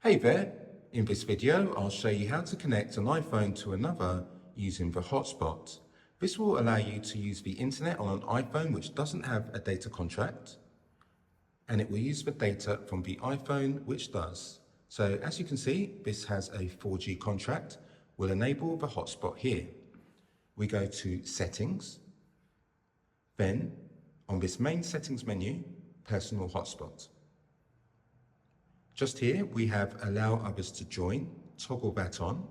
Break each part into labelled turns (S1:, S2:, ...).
S1: Hey there! In this video, I'll show you how to connect an iPhone to another using the Hotspot. This will allow you to use the internet on an iPhone which doesn't have a data contract, and it will use the data from the iPhone which does. So as you can see, this has a 4G contract. We'll enable the Hotspot here. We go to Settings, then on this main settings menu, Personal Hotspot. Just here, we have Allow Others to Join, toggle that on,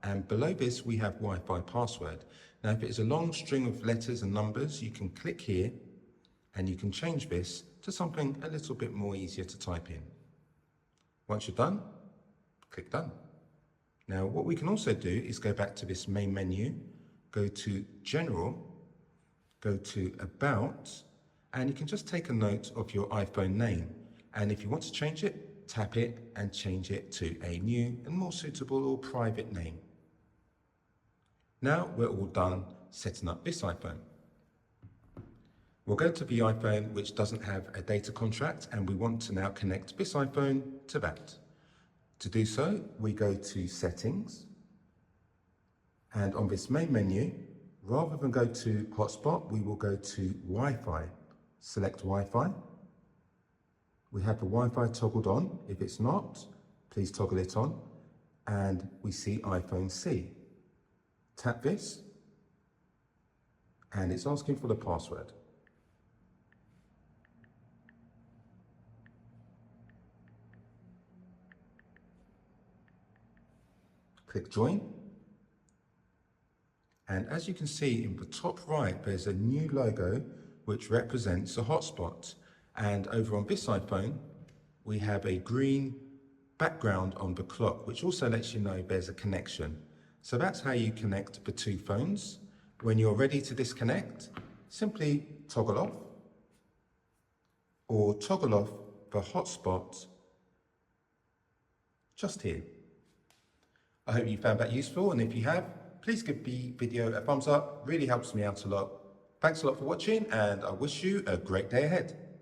S1: and below this we have Wi-Fi password. Now if it is a long string of letters and numbers, you can click here and you can change this to something a little bit more easier to type in. Once you're done, click Done. Now what we can also do is go back to this main menu, go to General, go to About, and you can just take a note of your iPhone name. And if you want to change it, tap it and change it to a new and more suitable or private name. Now we're all done setting up this iPhone. We'll go to the iPhone which doesn't have a data contract, and we want to now connect this iPhone to that. To do so, we go to Settings, and on this main menu, rather than go to Hotspot, we will go to Wi-Fi. Select Wi-Fi. We have the Wi-Fi toggled on. If it's not, please toggle it on. And we see iPhone C. Tap this, and it's asking for the password. Click Join. And as you can see in the top right, there's a new logo which represents a hotspot. And over on this iPhone, we have a green background on the clock, which also lets you know there's a connection. So that's how you connect the two phones. When you're ready to disconnect, simply toggle off or toggle off the hotspot just here. I hope you found that useful, and if you have, please give the video a thumbs up. Really helps me out a lot. Thanks a lot for watching, and I wish you a great day ahead.